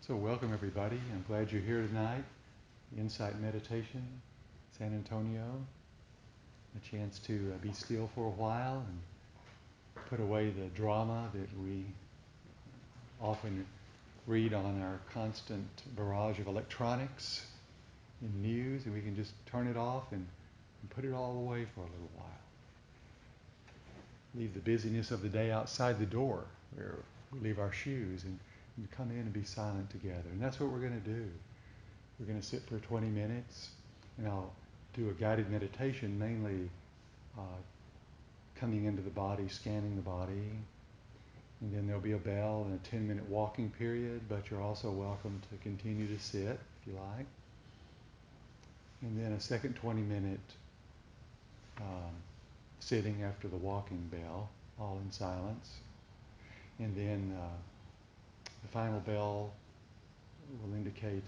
So welcome everybody. I'm glad you're here tonight. Insight Meditation, San Antonio. A chance to be still for a while and put away the drama that we often read on our constant barrage of electronics and news, and we can just turn it off and put it all away for a little while. Leave the busyness of the day outside the door where we leave our shoes and come in and be silent together. And that's what we're going to do. We're going to sit for 20 minutes, and I'll do a guided meditation, mainly coming into the body, scanning the body. And then there'll be a bell and a 10-minute walking period, but you're also welcome to continue to sit if you like. And then a second 20-minute sitting after the walking bell, all in silence. And then the final bell will indicate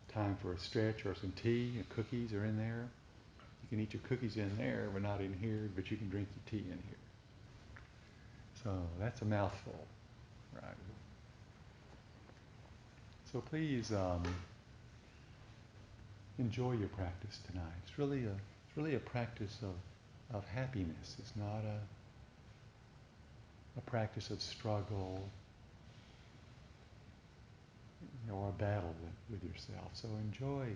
time for a stretch or some tea, and cookies are in there. You can eat your cookies in there, but not in here, but you can drink your tea in here. So that's a mouthful, right? So please enjoy your practice tonight. It's really a practice of happiness. It's not a practice of struggle or a battle with yourself. So enjoy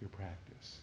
your practice.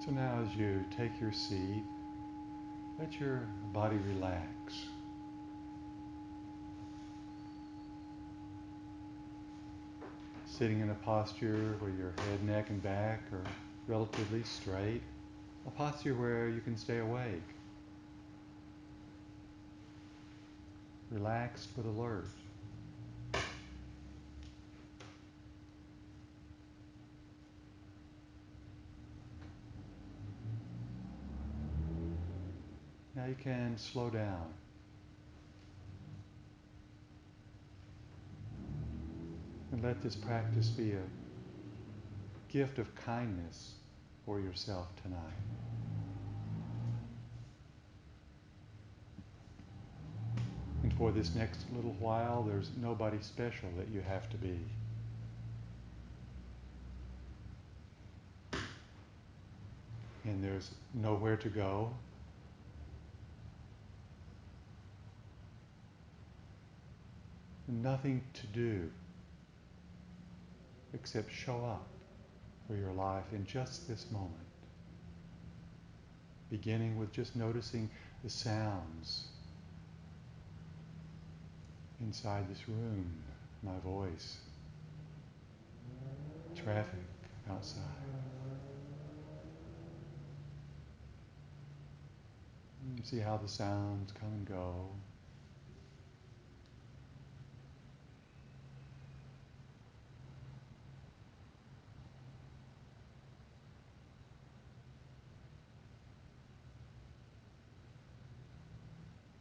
So now as you take your seat, let your body relax. Sitting in a posture where your head, neck, and back are relatively straight, a posture where you can stay awake, relaxed but alert. Now you can slow down. And let this practice be a gift of kindness for yourself tonight. And for this next little while, there's nobody special that you have to be. And there's nowhere to go. Nothing to do except show up for your life in just this moment. Beginning with just noticing the sounds inside this room, my voice, traffic outside. You see how the sounds come and go.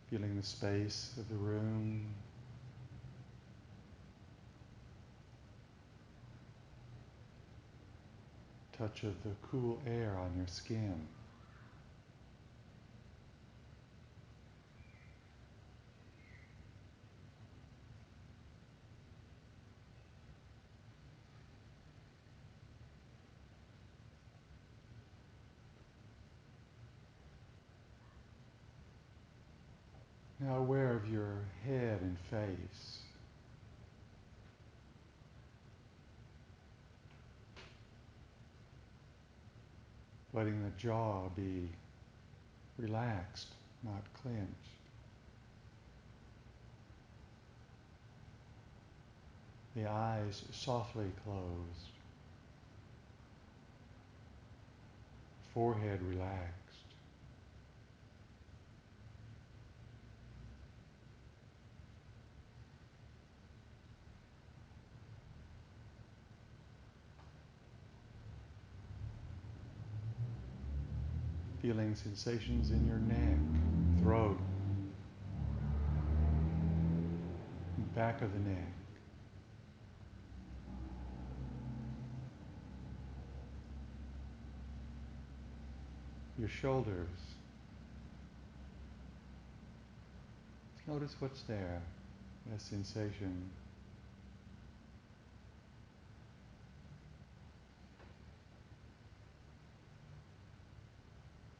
Feeling the space of the room. Touch of the cool air on your skin. Now aware of your head and face. Letting the jaw be relaxed, not clenched. The eyes softly closed. Forehead relaxed. Feeling sensations in your neck, throat, back of the neck. Your shoulders. Notice what's there, a sensation.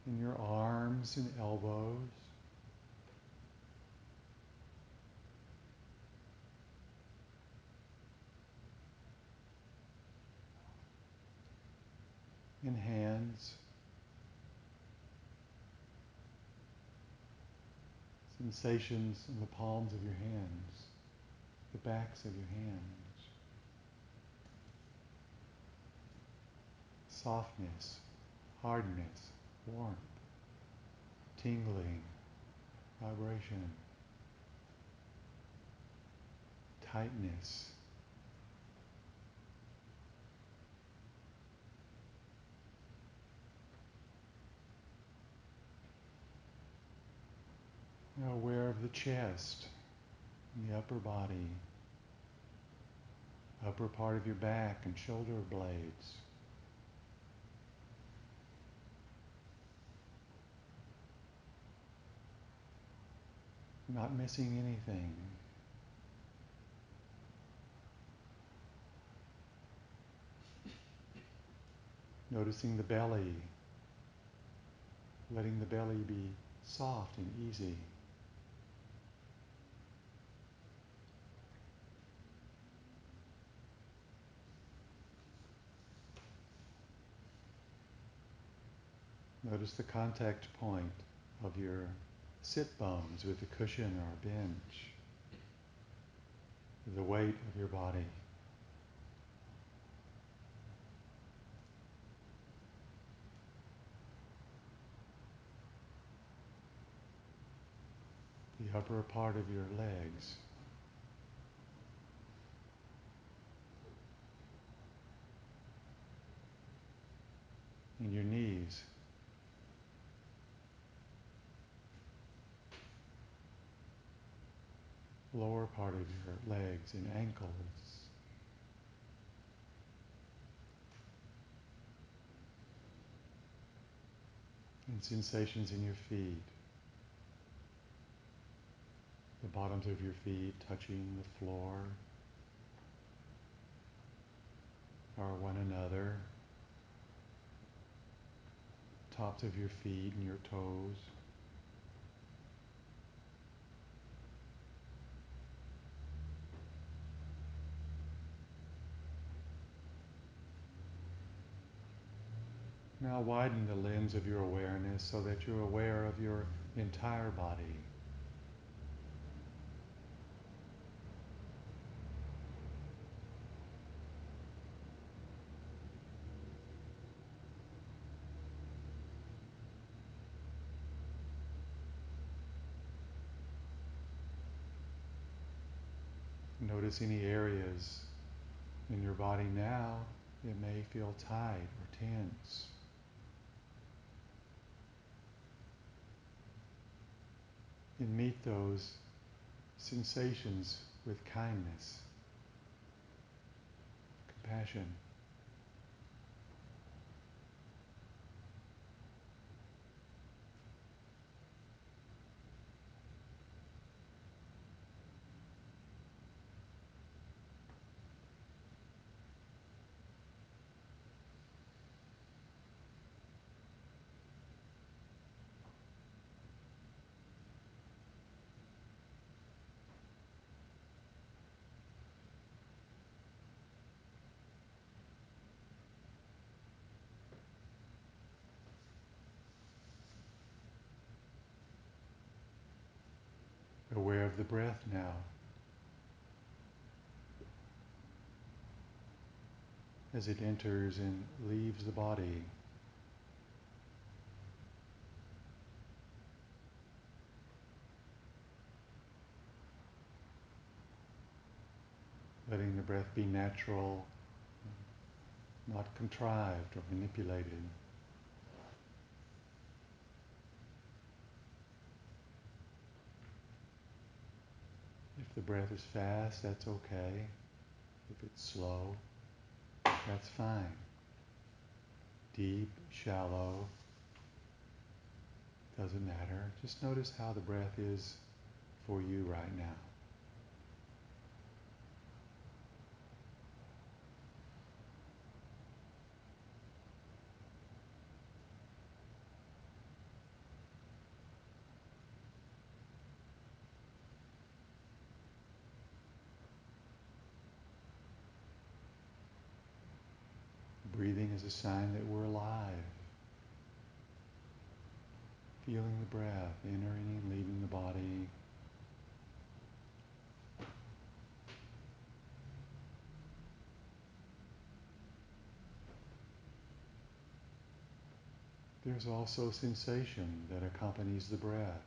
In your arms and elbows. In hands. Sensations in the palms of your hands, the backs of your hands. Softness, hardness, warmth, tingling, vibration, tightness. Now aware of the chest, the upper body, upper part of your back and shoulder blades. Not missing anything. Noticing the belly, letting the belly be soft and easy. Notice the contact point of your sit bones with the cushion or bench, the weight of your body. The upper part of your legs. And your knees. Lower part of your legs and ankles. And sensations in your feet. The bottoms of your feet touching the floor or one another. Tops of your feet and your toes. Now widen the lens of your awareness so that you're aware of your entire body. Notice any areas in your body now that may feel tight or tense. And meet those sensations with kindness, compassion. Aware of the breath now. As it enters and leaves the body. Letting the breath be natural, not contrived or manipulated. the breath is fast, that's okay. If it's slow, that's fine. Deep, shallow, doesn't matter. Just notice how the breath is for you right now. Breathing is a sign that we're alive. Feeling the breath, entering and leaving the body. There's also sensation that accompanies the breath.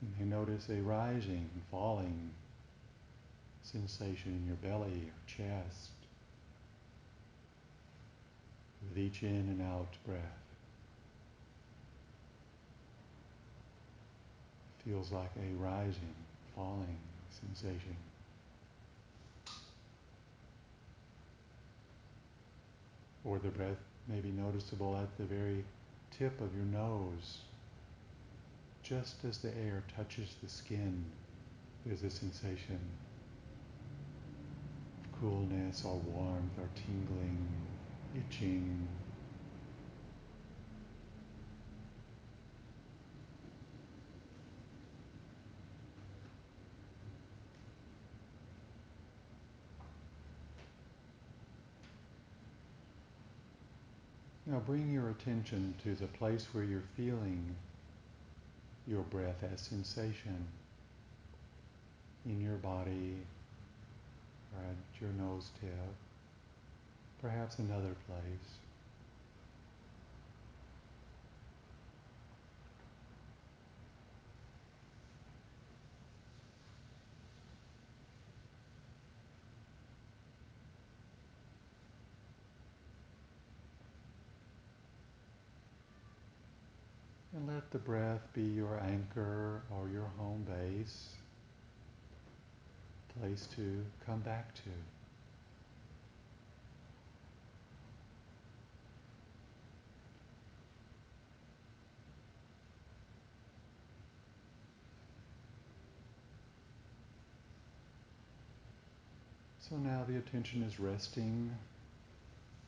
You may notice a rising, falling sensation in your belly or chest with each in and out breath. Feels like a rising, falling sensation. Or the breath may be noticeable at the very tip of your nose. Just as the air touches the skin, there's a sensation of coolness or warmth or tingling, itching. Now bring your attention to the place where you're feeling your breath as sensation in your body or at your nose tip, perhaps another place. And let the breath be your anchor or your home base, place to come back to. So now the attention is resting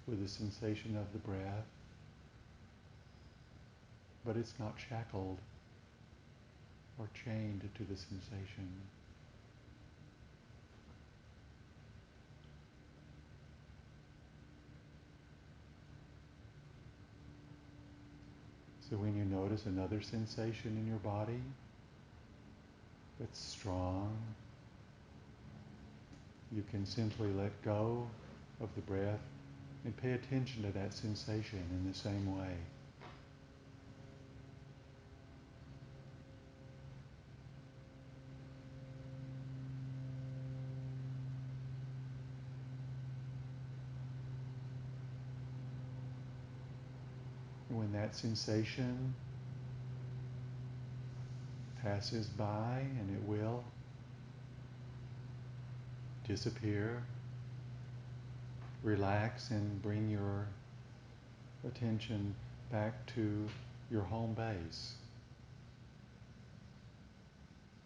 with the sensation of the breath, but it's not shackled or chained to the sensation. So when you notice another sensation in your body that's strong, you can simply let go of the breath and pay attention to that sensation in the same way. And when that sensation passes by, and it will disappear, relax and bring your attention back to your home base,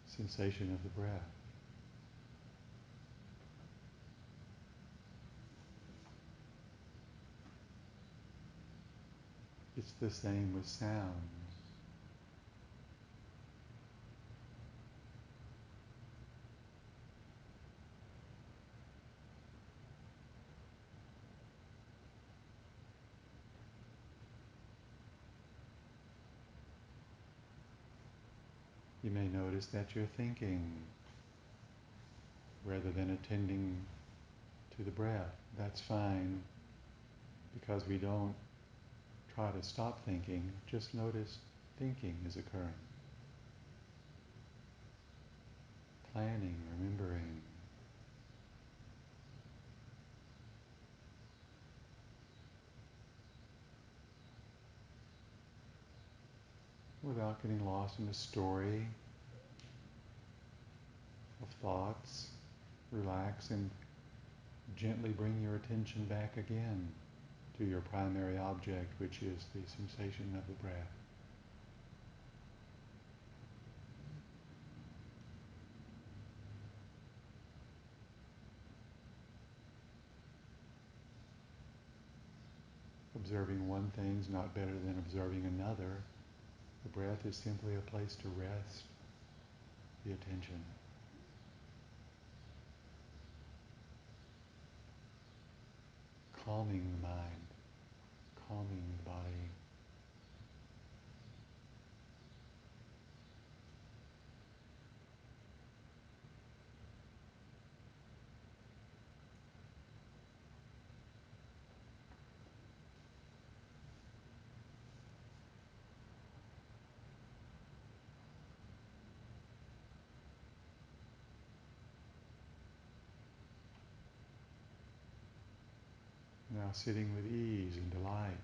sensation of the breath. It's the same with sounds. You may notice that you're thinking rather than attending to the breath. That's fine, because we don't try to stop thinking, just notice thinking is occurring. Planning, remembering. Without getting lost in the story of thoughts, relax and gently bring your attention back again to your primary object, which is the sensation of the breath. Observing one thing is not better than observing another. The breath is simply a place to rest the attention. Calming the mind, calming the body. Now sitting with ease and delight.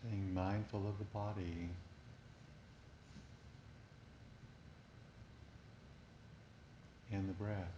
Staying mindful of the body and the breath.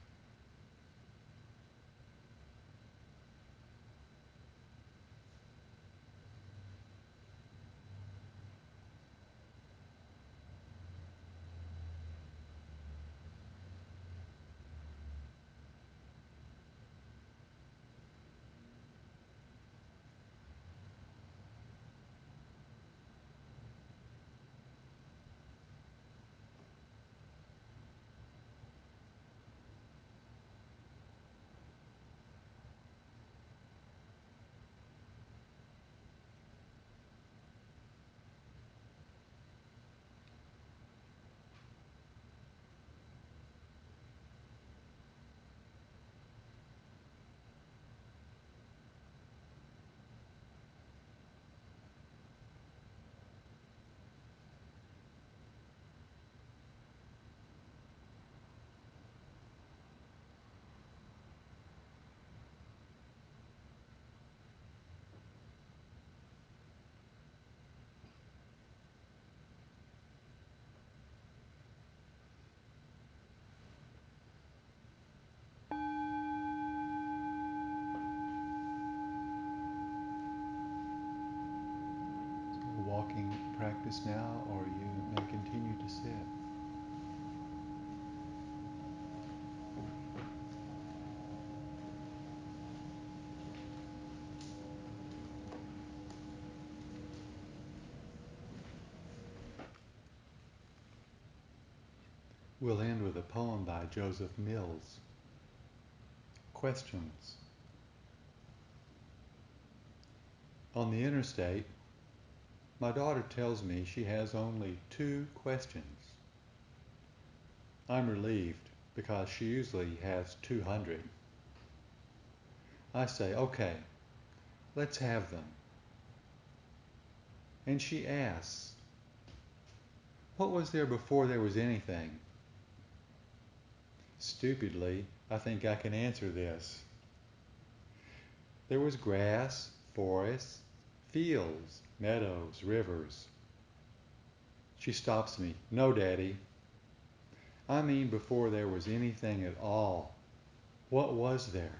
practice now, or you may continue to sit. We'll end with a poem by Joseph Mills. Questions. On the interstate, my daughter tells me she has only 2 questions. I'm relieved because she usually has 200. I say, okay, let's have them. And she asks, what was there before there was anything? Stupidly, I think I can answer this. There was grass, forests, fields, meadows, rivers. She stops me. No, Daddy. I mean before there was anything at all. What was there?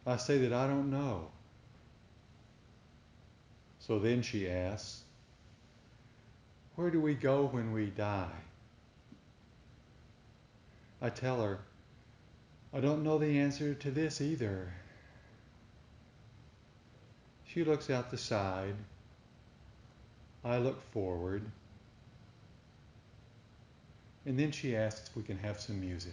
I say that I don't know. So then she asks, where do we go when we die? I tell her, I don't know the answer to this either. She looks out the side. I look forward. And then she asks if we can have some music.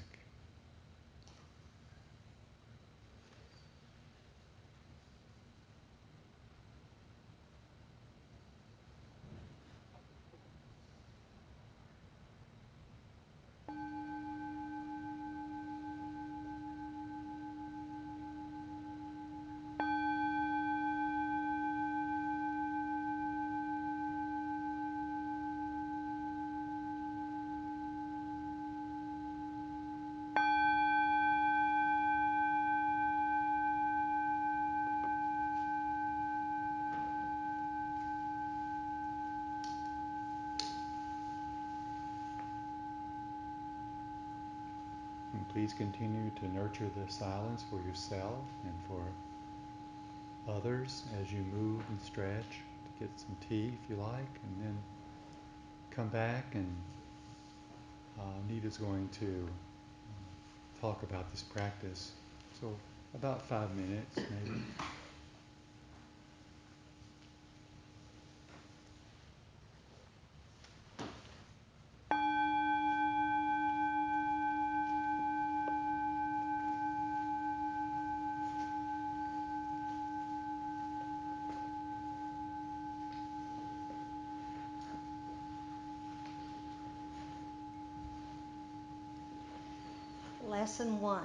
And please continue to nurture the silence for yourself and for others as you move and stretch, to get some tea if you like, and then come back and Anita's going to talk about this practice. So about 5 minutes maybe. Lesson 1.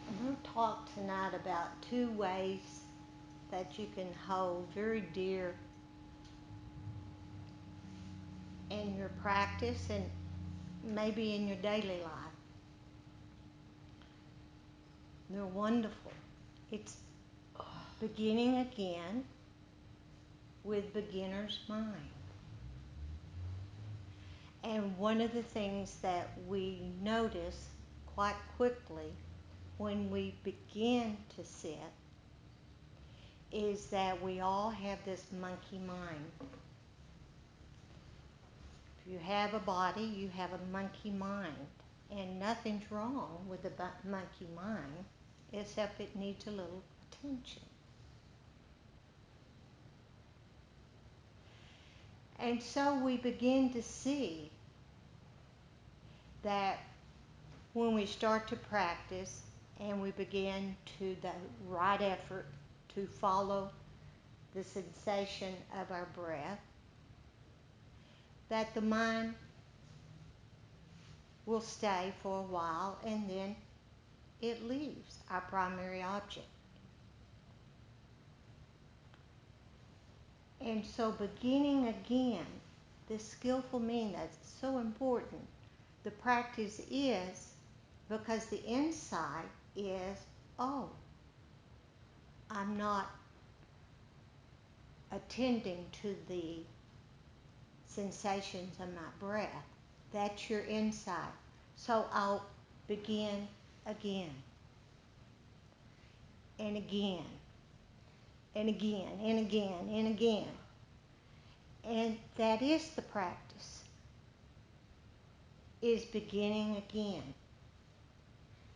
I'm going to talk tonight about 2 ways that you can hold very dear in your practice and maybe in your daily life. They're wonderful. It's beginning again with beginner's mind. And one of the things that we notice quite quickly when we begin to sit is that we all have this monkey mind. If you have a body, you have a monkey mind. And nothing's wrong with the monkey mind, except it needs a little attention. And so we begin to see that when we start to practice and we begin to the right effort to follow the sensation of our breath, that the mind will stay for a while and then it leaves our primary object. And so beginning again, this skillful meaning that's so important, the practice is because the insight is, oh, I'm not attending to the sensations of my breath. That's your insight. So I'll begin again. and again, and again, and again, and again. And that is the practice, is beginning again.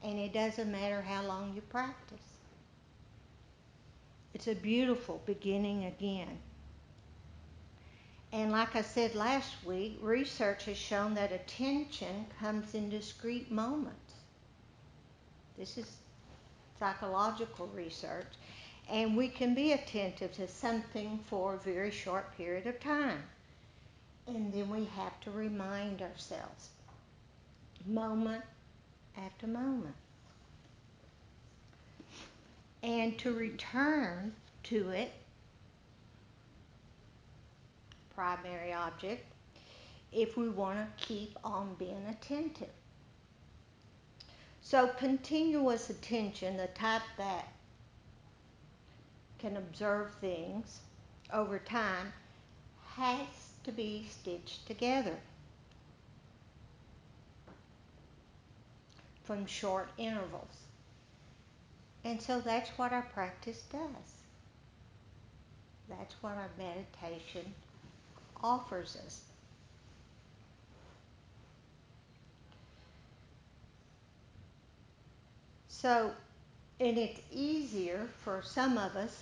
And it doesn't matter how long you practice. It's a beautiful beginning again. And like I said last week, research has shown that attention comes in discrete moments. This is psychological research. And we can be attentive to something for a very short period of time. And then we have to remind ourselves, moment after moment. And to return to it, primary object, if we want to keep on being attentive. So continuous attention, the type that can observe things over time, has to be stitched together from short intervals. And so that's what our practice does. That's what our meditation offers us. So, and it's easier for some of us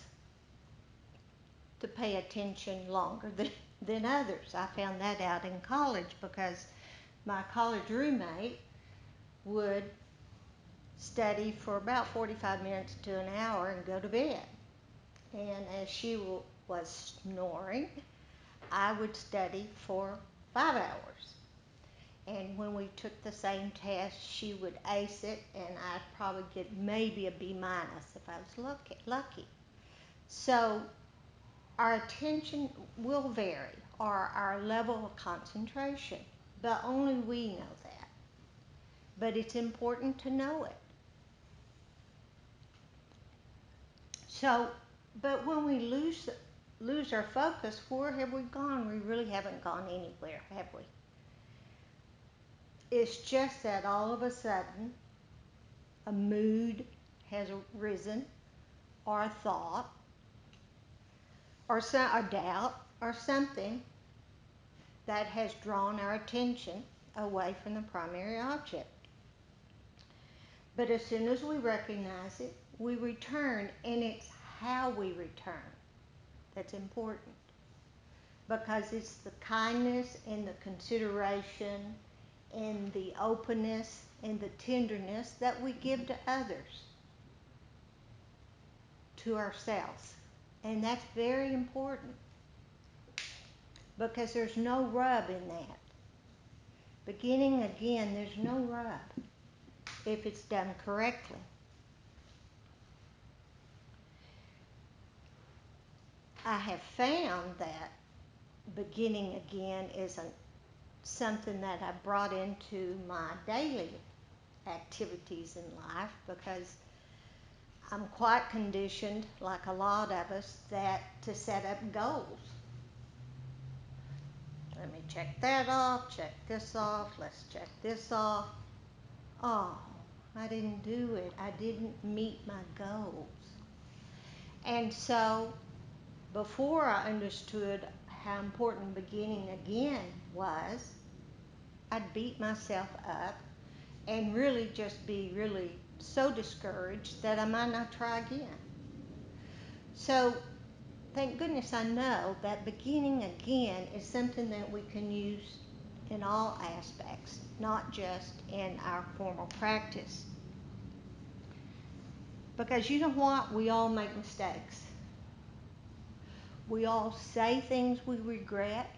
to pay attention longer than others. I found that out in college because my college roommate would study for about 45 minutes to an hour and go to bed. And as she was snoring, I would study for 5 hours. And when we took the same test, she would ace it, and I'd probably get maybe a B minus if I was lucky. So our attention will vary, or our level of concentration, but only we know that. But it's important to know it. So, but when we lose our focus, where have we gone? We really haven't gone anywhere, have we? It's just that all of a sudden a mood has arisen, or a thought, or a doubt, or something that has drawn our attention away from the primary object. But as soon as we recognize it, we return, and it's how we return that's important. Because it's the kindness and the consideration and the openness and the tenderness that we give to others, to ourselves. And that's very important, because there's no rub in that. Beginning again, there's no rub if it's done correctly. I have found that beginning again isn't something that I brought into my daily activities in life, because I'm quite conditioned, like a lot of us, that to set up goals. Let me check that off, check this off, let's check this off. Oh, I didn't do it. I didn't meet my goals. And so, before I understood how important beginning again was, I'd beat myself up and really just be really so discouraged that I might not try again. So, thank goodness I know that beginning again is something that we can use in all aspects, not just in our formal practice. Because you know what? We all make mistakes. We all say things we regret.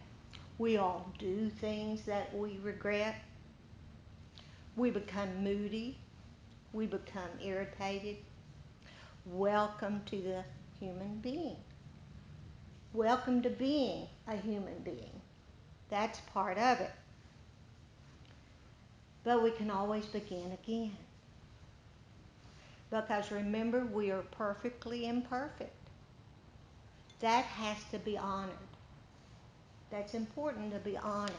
We all do things that we regret. We become moody. We become irritated. Welcome to the human being. Welcome to being a human being. That's part of it. But we can always begin again. Because remember, we are perfectly imperfect. That has to be honored. That's important to be honored.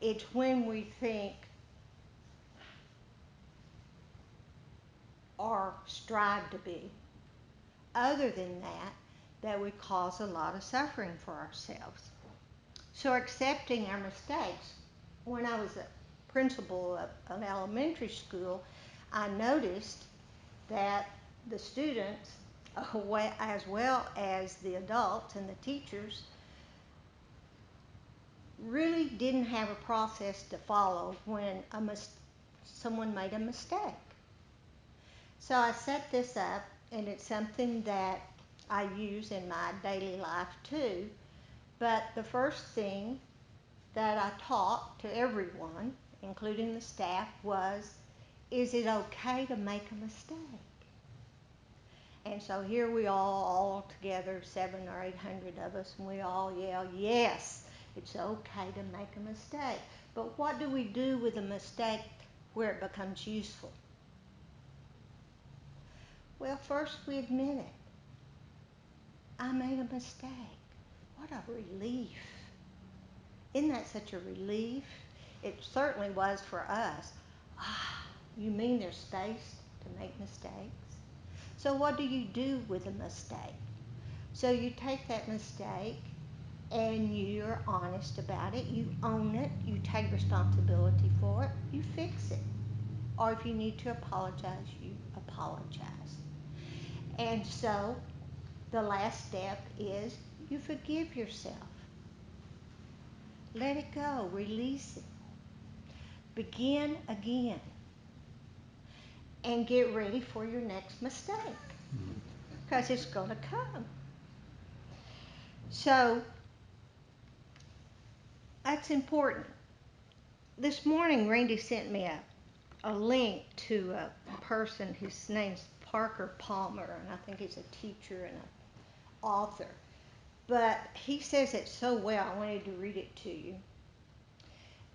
It's when we think or strive to be other than that, that would cause a lot of suffering for ourselves. So accepting our mistakes. When I was a principal of an elementary school, I noticed that the students, as well as the adults and the teachers, really didn't have a process to follow when someone made a mistake. So I set this up, and it's something that I use in my daily life too. But the first thing that I taught to everyone, including the staff, was, is it okay to make a mistake? And so here we all together, 700 or 800 of us, and we all yell, yes, it's okay to make a mistake. But what do we do with a mistake where it becomes useful? Well, first we admit it. I made a mistake. What a relief. Isn't that such a relief? It certainly was for us. Ah, you mean there's space to make mistakes? So what do you do with a mistake? So you take that mistake and you're honest about it. You own it. You take responsibility for it. You fix it. Or if you need to apologize, you apologize. And so the last step is you forgive yourself. Let it go. Release it. Begin again. And get ready for your next mistake. Because it's going to come. So that's important. This morning, Randy sent me a link to a person. His name's Parker Palmer, and I think he's a teacher and an author. But he says it so well, I wanted to read it to you.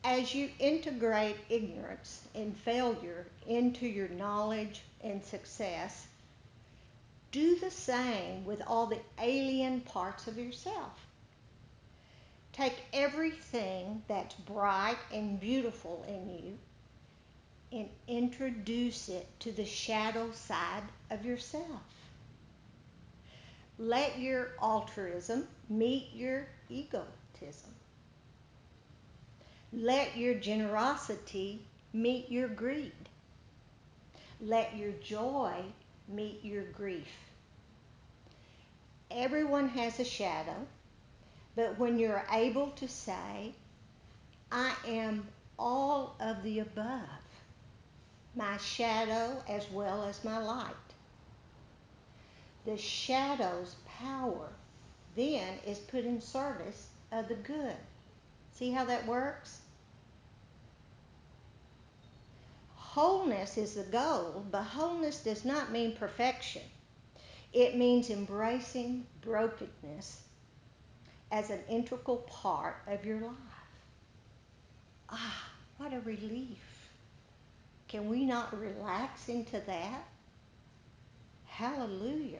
As you integrate ignorance and failure into your knowledge and success, do the same with all the alien parts of yourself. Take everything that's bright and beautiful in you and introduce it to the shadow side of yourself. Let your altruism meet your egotism. Let your generosity meet your greed. Let your joy meet your grief. Everyone has a shadow, but when you're able to say, I am all of the above, my shadow as well as my light, the shadow's power then is put in service of the good. See how that works? Wholeness is the goal, but wholeness does not mean perfection. It means embracing brokenness as an integral part of your life. Ah, what a relief. Can we not relax into that? Hallelujah.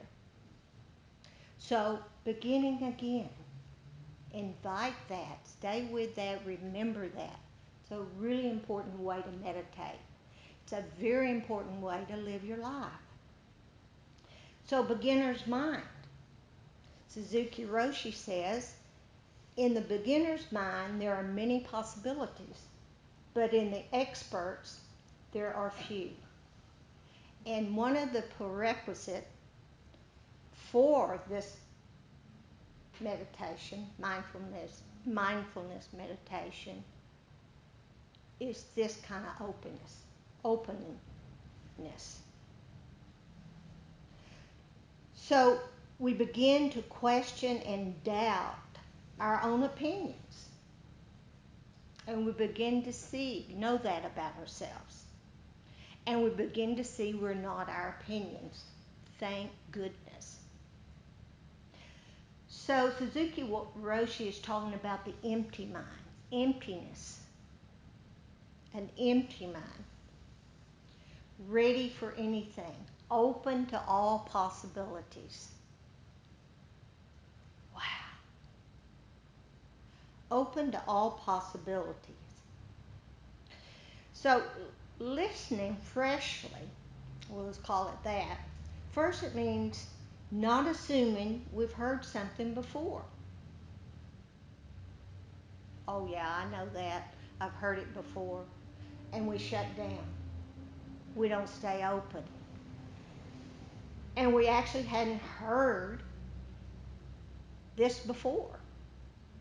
So, beginning again, invite that, stay with that, remember that. It's a really important way to meditate. It's a very important way to live your life. So, beginner's mind. Suzuki Roshi says, in the beginner's mind, there are many possibilities, but in the experts, there are few. And one of the prerequisites for this meditation, mindfulness meditation, is this kind of openness. So we begin to question and doubt our own opinions. And we begin to know that about ourselves. And we begin to see we're not our opinions. Thank goodness. So Suzuki Roshi is talking about the empty mind, emptiness, an empty mind, ready for anything, open to all possibilities. Wow. Open to all possibilities. So listening freshly, well, let's call it that. First, it means not assuming we've heard something before. Oh, yeah, I know that. I've heard it before. And we shut down. We don't stay open. And we actually hadn't heard this before.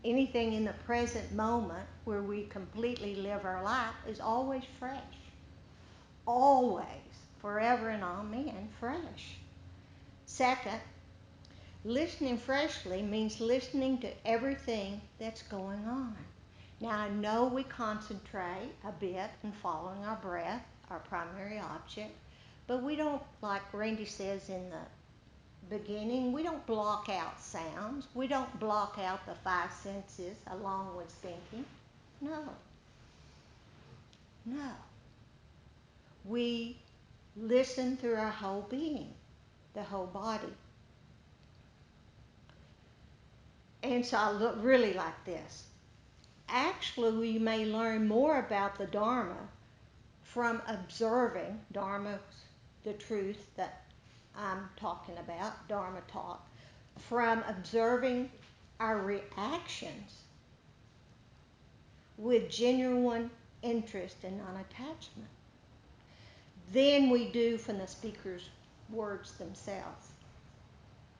Anything in the present moment where we completely live our life is always fresh. Always, forever and amen, fresh. Second, listening freshly means listening to everything that's going on. Now, I know we concentrate a bit in following our breath, our primary object, but we don't, like Randy says in the beginning, we don't block out sounds. We don't block out the five senses along with thinking. No, no. We listen through our whole being, the whole body. And so I look really like this. Actually, we may learn more about the Dharma from observing Dharma, the truth that I'm talking about, Dharma talk, from observing our reactions with genuine interest and non-attachment than we do from the speaker's words themselves.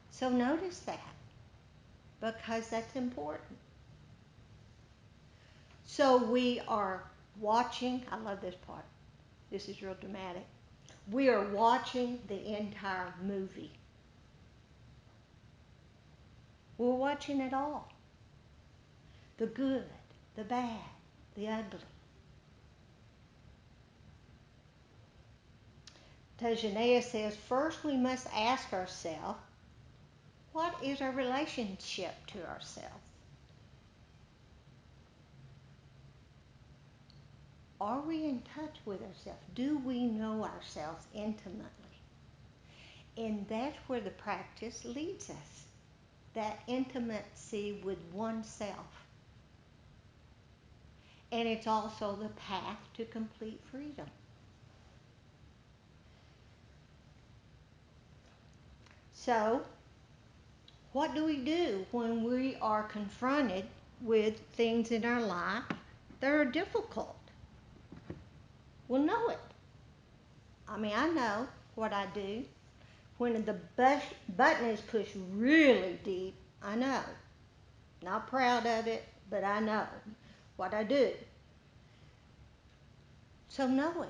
So notice that because that's important. So we are watching, I love this part. This is real dramatic. We are watching the entire movie. We're watching it all. The good, the bad, the ugly. Tejanea says, first we must ask ourselves, what is our relationship to ourselves? Are we in touch with ourselves? Do we know ourselves intimately? And that's where the practice leads us. That intimacy with oneself. And it's also the path to complete freedom. So, what do we do when we are confronted with things in our life that are difficult? We'll know it. I mean, I know what I do. When the button is pushed really deep, I know. Not proud of it, but I know what I do. So know it.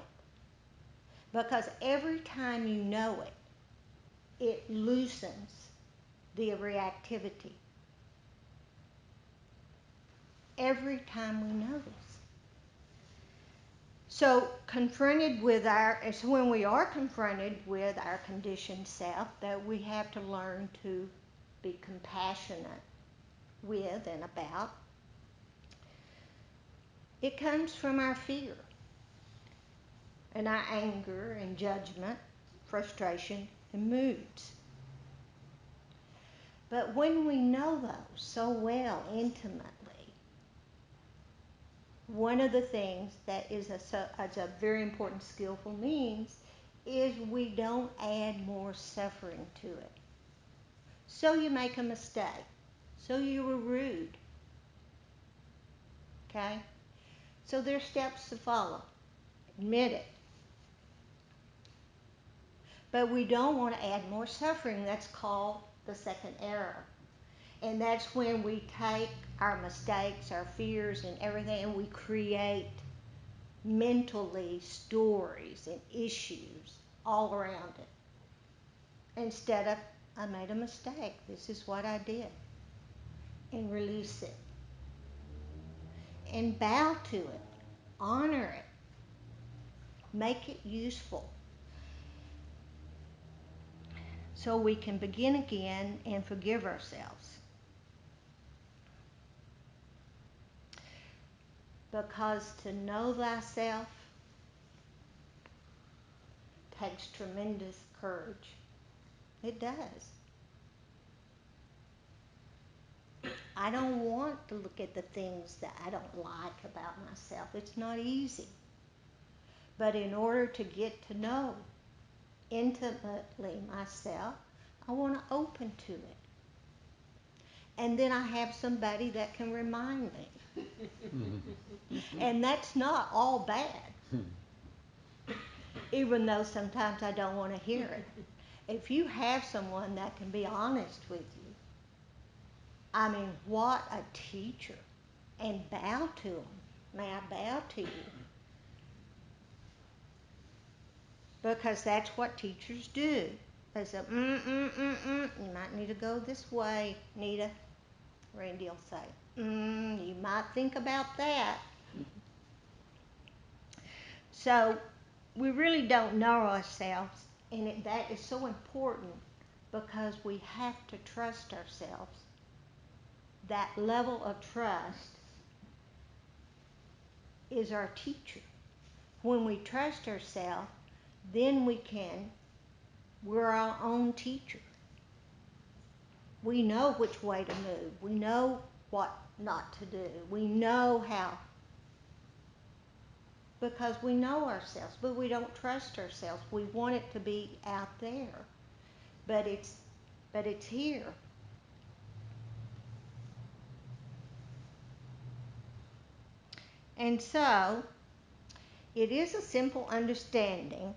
Because every time you know it, it loosens the reactivity. Every time we notice. So confronted with it's when we are confronted with our conditioned self that we have to learn to be compassionate with and about. It comes from our fear and our anger and judgment, frustration and moods. But when we know those so well intimately, one of the things that is a very important skillful means is we don't add more suffering to it. So you make a mistake. So you were rude. Okay? So there's steps to follow. Admit it. But we don't want to add more suffering. That's called the second error. And that's when we take our mistakes, our fears, and everything, and we create mentally stories and issues all around it. Instead of, I made a mistake. This is what I did. And release it. And bow to it. Honor it. Make it useful. So we can begin again and forgive ourselves. Because to know thyself takes tremendous courage. It does. I don't want to look at the things that I don't like about myself. It's not easy. But in order to get to know intimately myself, I want to open to it. And then I have somebody that can remind me. And that's not all bad, even though sometimes I don't want to hear it. If you have someone that can be honest with you, I mean, what a teacher. And bow to them. May I bow to you? Because that's what teachers do. They say, you might need to go this way, Anita. Randy will say, you might think about that. So we really don't know ourselves, and that is so important because we have to trust ourselves. That level of trust is our teacher. When we trust ourselves, then we're our own teacher. We know which way to move. We know what not to do. We know how, because we know ourselves, but we don't trust ourselves. We want it to be out there, but it's here. And so, it is a simple understanding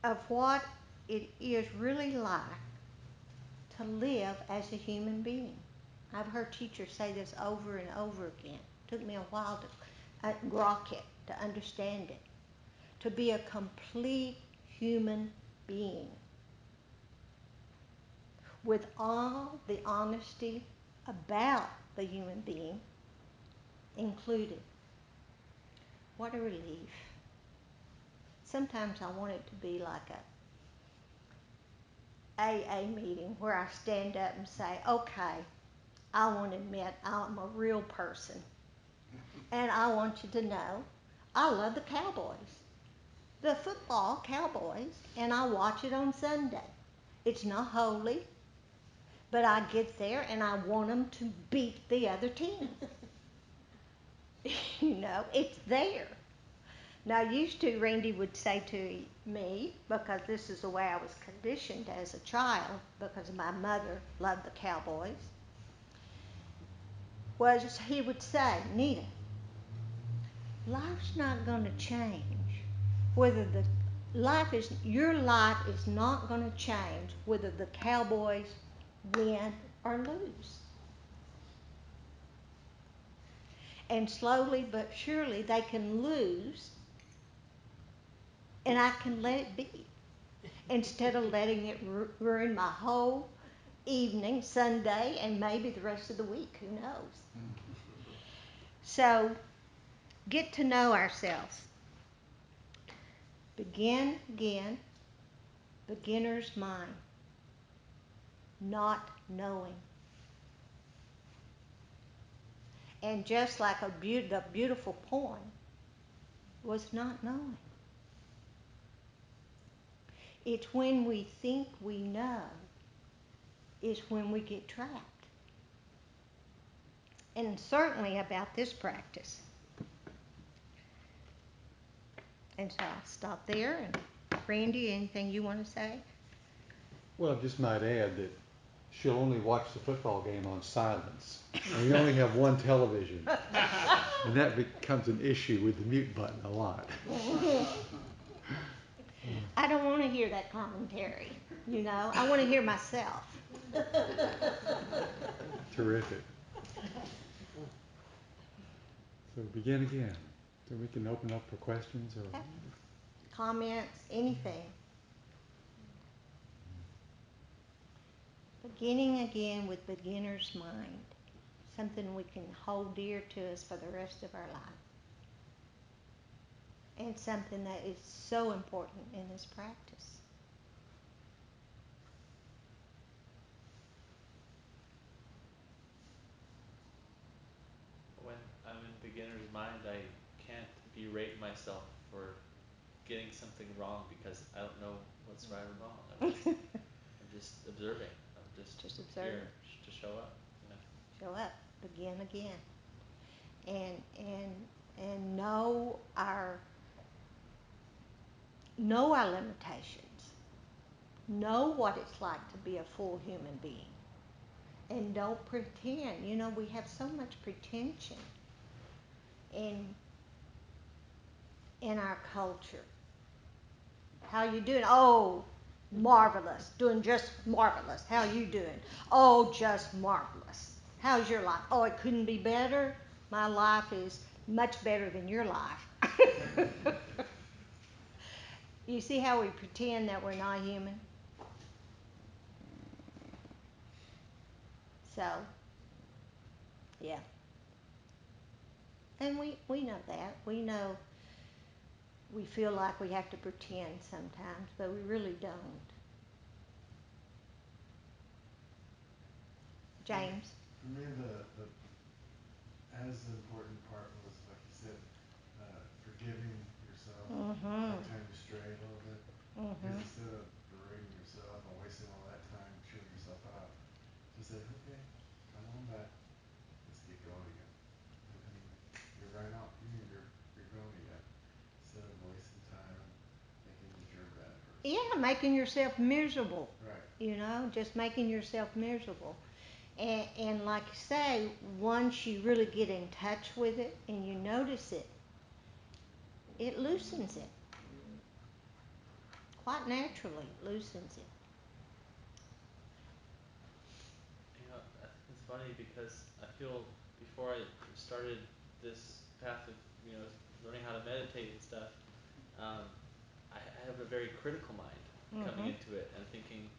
of what it is really like to live as a human being. I've heard teachers say this over and over again. It took me a while to grok it, to understand it. To be a complete human being with all the honesty about the human being included. What a relief. Sometimes I want it to be like a AA meeting where I stand up and say, okay, I want to admit I'm a real person. And I want you to know I love the Cowboys, the football Cowboys, and I watch it on Sunday. It's not holy, but I get there and I want them to beat the other team. It's there. Now, used to, Randy would say to me, because this is the way I was conditioned as a child, because my mother loved the Cowboys, was he would say, Nita, life's not going to change whether your life is not going to change whether the Cowboys win or lose. And slowly but surely they can lose, and I can let it be instead of letting it ruin my whole evening, Sunday, and maybe the rest of the week. Who knows? So, get to know ourselves. Begin again, beginner's mind, not knowing. And just like the beautiful poem was not knowing. It's when we think we know is when we get trapped. And certainly about this practice. And so I'll stop there. And Randy, anything you want to say? Well, I just might add that she'll only watch the football game on silence. And we only have one television. And that becomes an issue with the mute button a lot. I don't want to hear that commentary. I want to hear myself. Terrific. So begin again. So we can open up for questions or Comments, anything. Beginning again with beginner's mind. Something we can hold dear to us for the rest of our life. And something that is so important in this practice. When I'm in beginner's mind, I can't berate myself for getting something wrong because I don't know what's right or wrong. I'm just observing. I'm just Just observe. here to show up. Show up. Begin again. And know our limitations. Know what it's like to be a full human being. And don't pretend. You know, we have so much pretension in in our culture. How you doing? Oh, marvelous. Doing just marvelous. How you doing? Oh, just marvelous. How's your life? Oh, it couldn't be better. My life is much better than your life. You see how we pretend that we're not human? So, yeah. And we know that. We know we feel like we have to pretend sometimes, but we really don't. For me, James? for me, the as important part was, like you said, forgiving yourself Mm-hmm. every time you stray a little bit. Because Mm-hmm. instead of berating yourself and wasting all that time chewing yourself out, just say, okay, come on back, let's get going again. And you're right on. You're going again. Instead of wasting time thinking that you're a bad person. Yeah, making yourself miserable. Right. You know, just making yourself miserable. And like you say, once you really get in touch with it and you notice it, it loosens it. Quite naturally, it loosens it. You know, it's funny because I feel before I started this path of, you know, learning how to meditate and stuff, um, I have a very critical mind coming Mm-hmm. into it and thinking,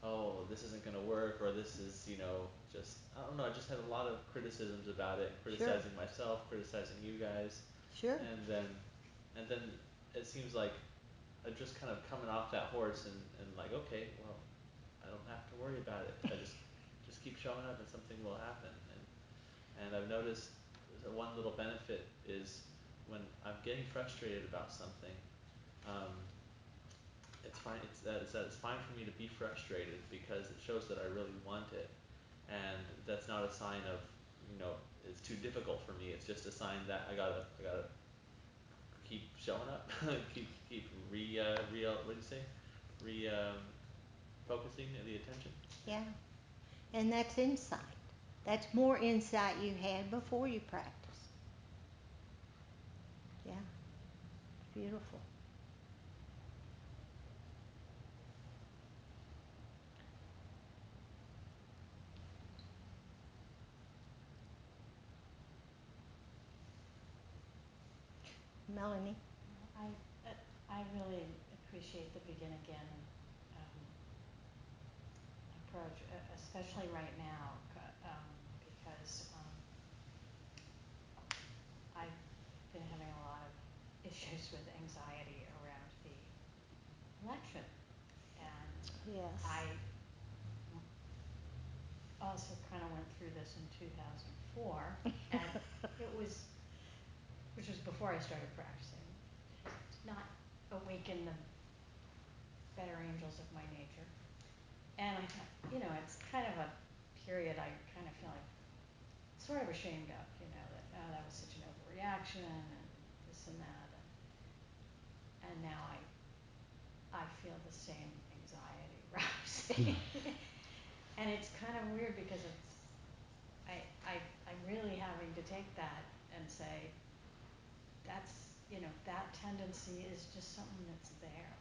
oh, this isn't going to work, or this is, you know, just, I don't know, I just had a lot of criticisms about it, and Sure. criticizing myself, criticizing you guys, Sure. and then it seems like I'm just kind of coming off that horse and like, okay, well, I don't have to worry about it. I just keep showing up and something will happen. And I've noticed that one little benefit is when I'm getting frustrated about something, um, it's fine. It's fine for me to be frustrated because it shows that I really want it, and that's not a sign of, you know, it's too difficult for me. It's just a sign that I gotta keep showing up, keep what do you say, re focusing the attention. Yeah. And that's insight. That's more insight you had before you practiced. Yeah. Beautiful. Melanie? I really appreciate the begin again um, approach, especially right now, because I've been having a lot of issues with anxiety around the election, and Yes. I also kind of went through this in 2004, and it was, which was before I started practicing, did not awaken the better angels of my nature. And I thought, you know, it's kind of a period I kind of feel like sort of ashamed of, you know, that oh, that was such an overreaction and this and that, and now I feel the same anxiety rising, and it's kind of weird because I'm really having to take that and say that's, you know, that tendency is just something that's there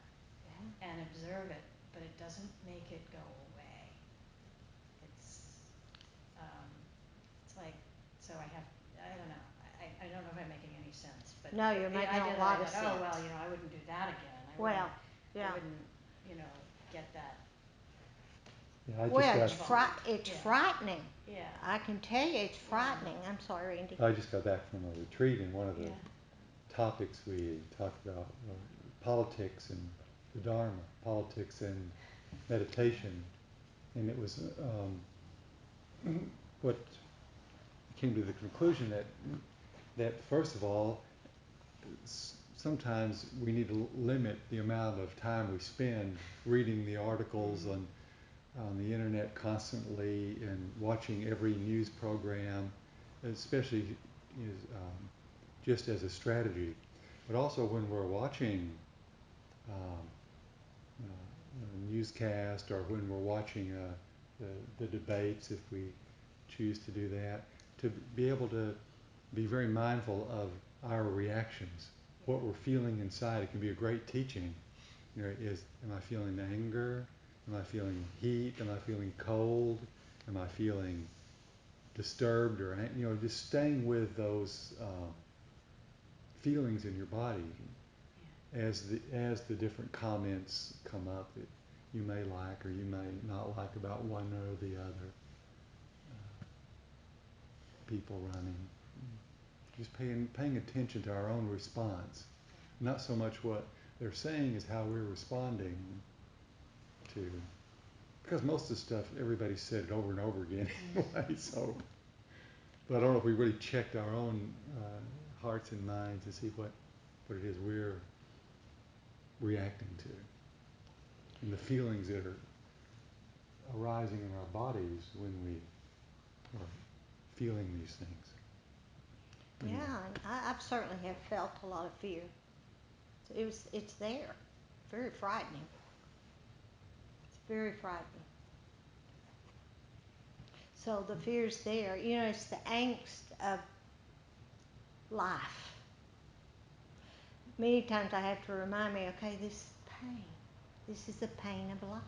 Yeah. and observe it, but it doesn't make it go away. It's um, it's like, so I don't know, I don't know if I'm making any sense, but No, you're I making a did that. I lot of thought, oh well, sense. you know, I wouldn't do that again. Well, I yeah. wouldn't, you know, get that Yeah, I just Well, got involved. it's Yeah, frightening. yeah, I can tell you it's yeah, frightening. I'm sorry, Randy. I just got back from a retreat, and one of the yeah, topics we talked about were politics and the Dharma, politics and meditation, and it was what came to the conclusion that first of all, sometimes we need to limit the amount of time we spend reading the articles mm, on the internet constantly and watching every news program, especially just as a strategy. But also when we're watching um, newscast or when we're watching the debates, if we choose to do that, to be able to be very mindful of our reactions, what we're feeling inside. It can be a great teaching. Am I feeling anger? Am I feeling heat? Am I feeling cold? Am I feeling disturbed or just staying with those feelings in your body as the different comments come up that you may like or you may not like about one or the other. People running, just paying attention to our own response, not so much what they're saying as how we're responding to, because most of the stuff everybody said it over and over again anyway. So, but I don't know if we really checked our own hearts and minds to see what it is we're reacting to, and the feelings that are arising in our bodies when we are feeling these things. Yeah, and I've certainly have felt a lot of fear. It's there. Very frightening. It's very frightening. So the fear's there. It's the angst of life. Many times I have to remind me, okay, this is pain. This is the pain of life.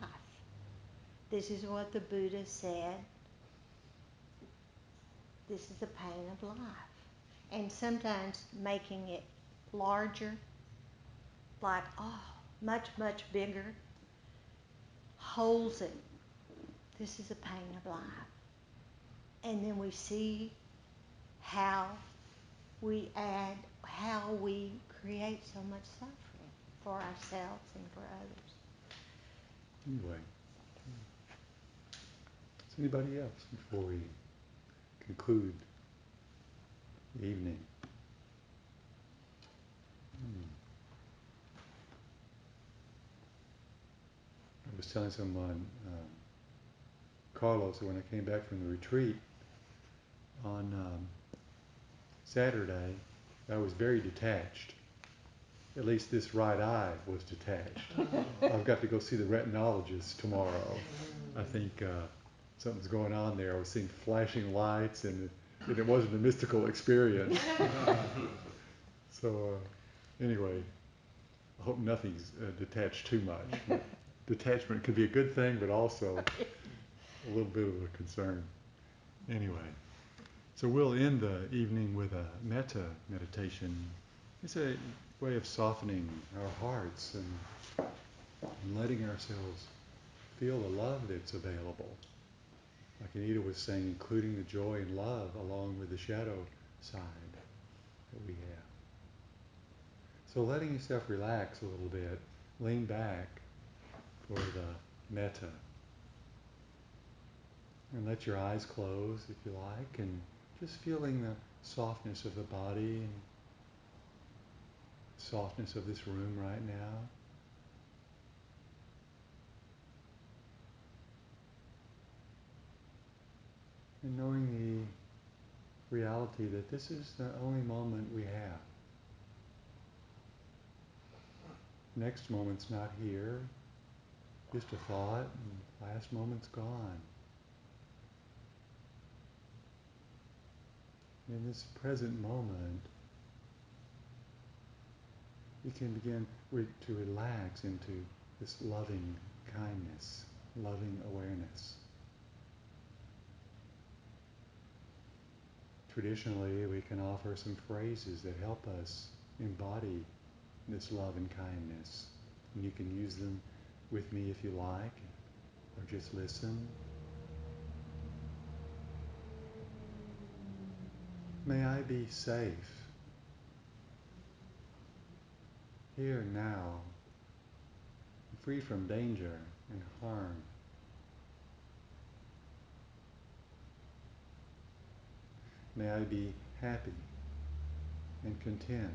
This is what the Buddha said. This is the pain of life. And sometimes making it larger, like, much, much bigger, holds it. This is the pain of life. And then we see how we create so much suffering for ourselves and for others. Anyway, is anybody else before we conclude the evening? I was telling someone, Carlos, when I came back from the retreat on Saturday, I was very detached. At least this right eye was detached. I've got to go see the retinologist tomorrow. I think something's going on there. I was seeing flashing lights, and it wasn't a mystical experience. So anyway, I hope nothing's detached too much. Detachment could be a good thing, but also a little bit of a concern. Anyway, so we'll end the evening with a metta meditation. It's a way of softening our hearts and letting ourselves feel the love that's available. Like Anita was saying, including the joy and love along with the shadow side that we have. So letting yourself relax a little bit, lean back for the metta. And let your eyes close if you like, and just feeling the softness of the body and softness of this room right now. And knowing the reality that this is the only moment we have. Next moment's not here, just a thought, and last moment's gone. In this present moment, we can begin to relax into this loving kindness, loving awareness. Traditionally, we can offer some phrases that help us embody this love and kindness. And you can use them with me if you like, or just listen. May I be safe here now, free from danger and harm. May I be happy and content.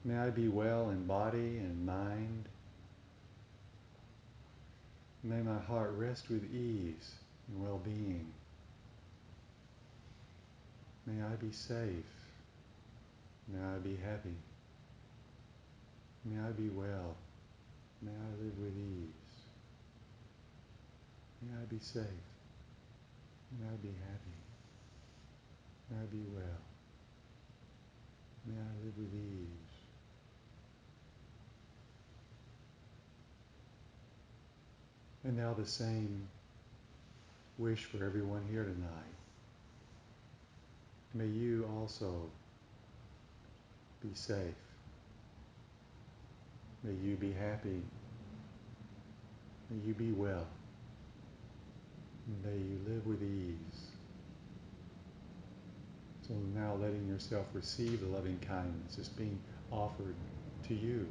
May I be well in body and mind. May my heart rest with ease and well-being. May I be safe. May I be happy. May I be well. May I live with ease. May I be safe. May I be happy. May I be well. May I live with ease. And now the same wish for everyone here tonight. May you also be safe. May you be happy. May you be well. May you live with ease. So now letting yourself receive the loving kindness that's being offered to you.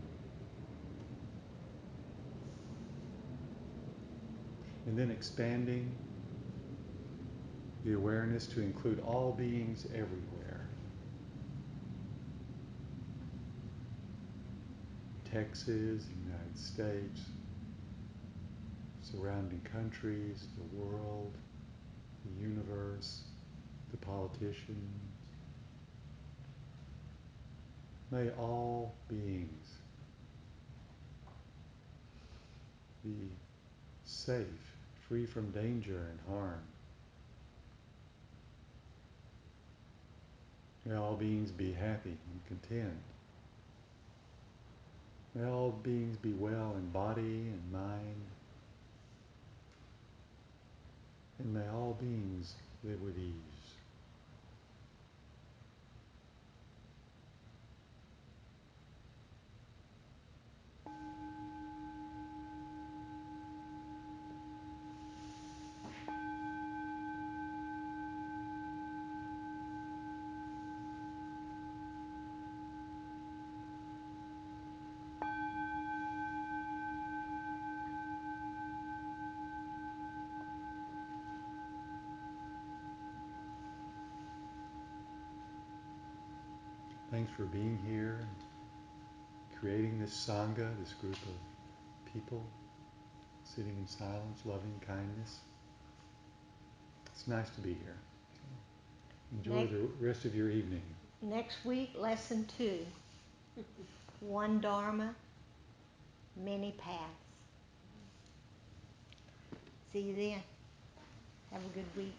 And then expanding the awareness to include all beings everywhere. Texas, the United States, surrounding countries, the world, the universe, the politicians. May all beings be safe, free from danger and harm. May all beings be happy and content. May all beings be well in body and mind. And may all beings live with ease. Thanks for being here, creating this Sangha, this group of people, sitting in silence, loving kindness. It's nice to be here. Enjoy the rest of your evening. Next week, lesson 2. One Dharma, many paths. See you then. Have a good week.